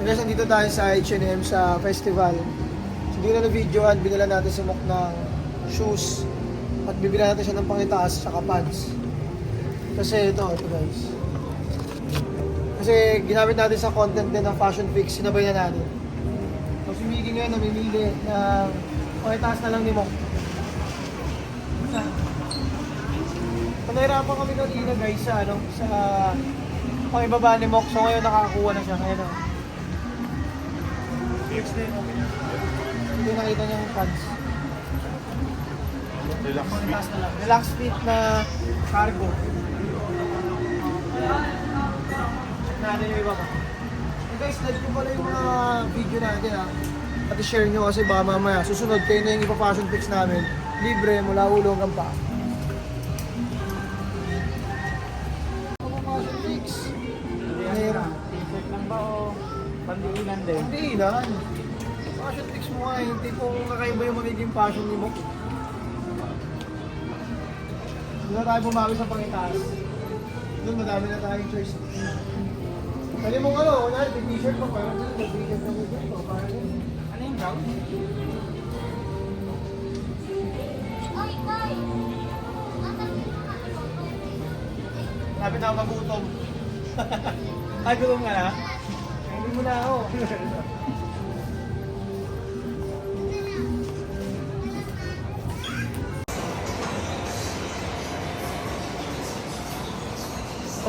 guys, nandito tayo sa H&M sa festival. So, hindi na na-videoan, binila natin si Mok ng shoes. At bibila natin siya ng pangitaas at pants. Kasi ito guys. Kasi ginamit natin sa content din ng Fashion Fix, sinabay na natin. So si Miggy ngayon namimili ng pangitaas na lang ni Mok. Nahirapan kami kanina guys sa pangibaba ni Mok. So ngayon nakakakuha na siya. Ayan o. Hindi nakita niya yung pants. Relax fit na cargo. Check natin yung iba pa. Guys, like ko pala yung mga video natin ha. At i-share nyo kasi baka mamaya susunod kayo na yung ipa-fashion fix namin. Libre mula ulo hanggang pa. Fashion fix. Mayroon. T-shirt lang ba o pandiilan din? Pandiilan. Fashion fix mo nga yung tipong kakaiba yung magiging fashion ni Mok. Doon na tayo bumawi sa pangitaas. Doon madami na tayong choice. Pwede mong kunwari, t-shirt mo, parang doon, t-shirt mo dito, parang doon. Ano yung brown? Sabi na magutom. Ay, gutom ka na? Hindi mo na ako.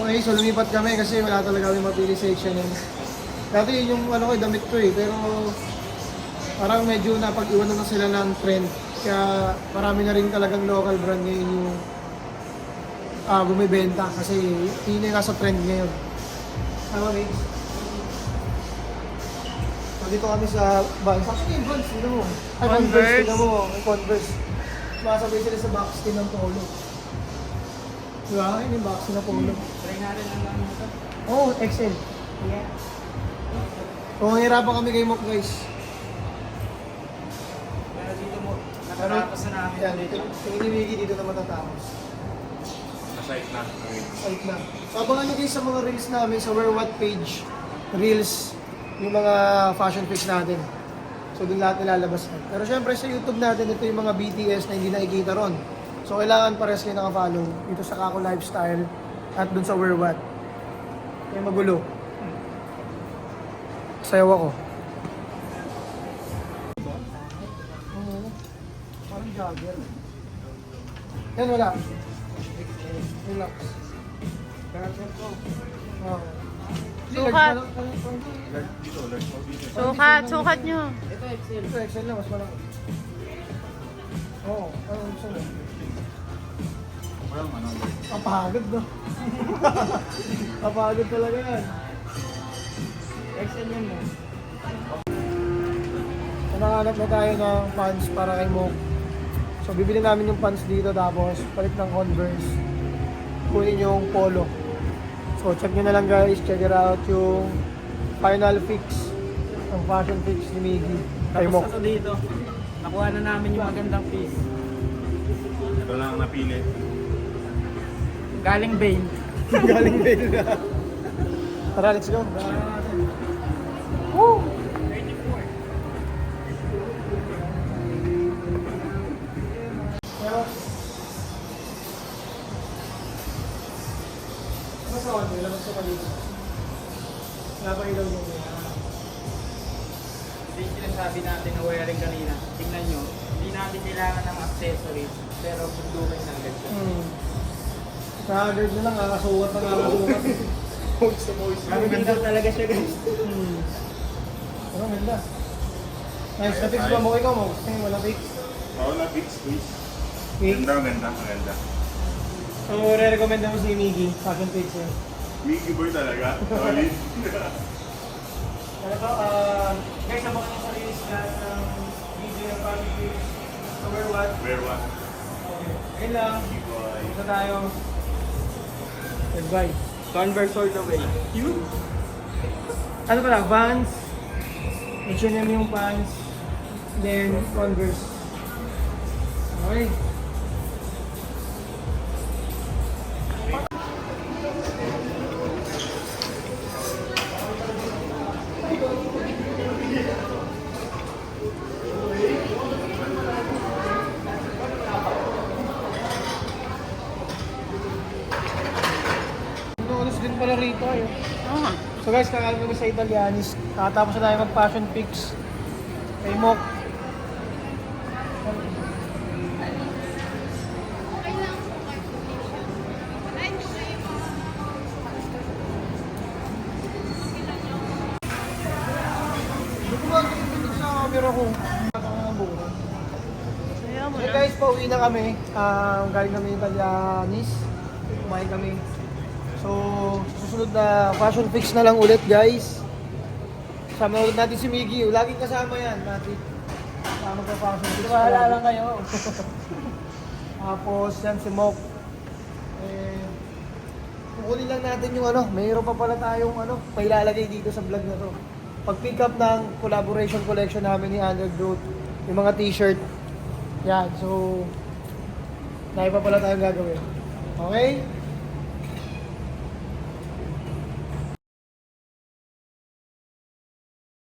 Okay, so lumipat kami kasi wala talaga kami mapili sa H&M. Dati yun yung damit ko eh, pero parang medyo napag-iwanan na sila ng trend. Kaya marami na rin talagang local brand ngayon yung bumibenta kasi yun yung nasa trend ngayon. Tama, Migs? So dito kami sa Vans. Actually yung Vans, tignan mo. Ay, Converse, tignan mo. May Converse. Masabay sila sa backskin ng polo. Diba? Yun yung backskin ng polo. Try natin ang lang ito. Oo, XL. Yeah. So, mahirapan kami kay Mok, guys. Pero dito mo, nakatapos na namin Yan, dito. tingin ni Wiggy dito na matatapos. Aside na. Site na. So, abangan nyo guys sa mga reels namin sa Wear What page. Reels, yung mga fashion fix natin. So, doon lahat nilalabas yan. Pero syempre sa YouTube natin, ito yung mga BTS na hindi nakikita ron. So, kailangan pares kayo naka-follow dito sa Kako Lifestyle at doon sa Wear What. Kaya magulo. Sayaw ako. Parang jogger. Yan, wala. Relax. Oh. Sukat. Dito, large mo dito. Sukat nyo. Ito, XL. Ito, Excel na, mas malaki. Oo, ano gusto mo? Walang ano, large. Ang pagod, no? Kapagod talaga yan. XL yan mo. Nakahanap na tayo ng pants para kay Mok. So, bibili namin yung pants dito tapos palit ng Converse. Kunin yung polo. So, check nyo na lang guys. Check it out yung final fix ng fashion fix ni Miggy kay Tapos Mok. ako dito, nakuha na namin yung magandang piece. Ito lang ang napili. Galing Bale. Galing din na. Tara, let's go. Woo! Pero, mas ako, labas ko pa dito. Wala pa ilaw yung Hindi yung sinasabi natin na wearing kanina. Tingnan nyo, hindi natin kailangan ng accessories. Pero bundukin ng ganito. Sa-haggard na lang, kakasukat na kakasukat. Moist na moist. Pero dito talaga siya guys. Pero ganda. Nice, na-fix ba mo ikaw mo? Kasi wala fix. Oo, na fix, please. Fix? Maganda. So, re-recommend mo si Miggy, fashion fix yun. Mickey boy talaga. Solid. Ano to, guys, abangan nyo sa release lahat ng video ng fashion fix. So, wear what? Wear what? Okay. Ayun lang. Mickey boy. Isa tayo. Goodbye. Converse all the way. Ano pala, Vans, H&M yung pants, then Converse. Okay. Nonos din pala rito eh. Oo. So guys, kakain kami sa Italianis. Kakatapos na tayo mag-passion fix kay Mok. Hindi ko mag-ibig sa camera ko. Kaya mo So na. guys, pauwi na kami. Galing kami Italianis. Kumain kami. So, susunod na fashion fix na lang ulit guys. Kasama ulit natin si Miggy. Laging kasama yan natin. Kasama sa fashion fix. Bahala lang kayo. Tapos yan si Mok. Kukunin lang natin yung ano. Mayroon pa pala tayong ano, pailalagay dito sa vlog na to. Pag-pick up ng collaboration collection namin ni Undergrowth. Yung mga t-shirt. Yan, so... Dahil pa pala tayong gagawin. Okay?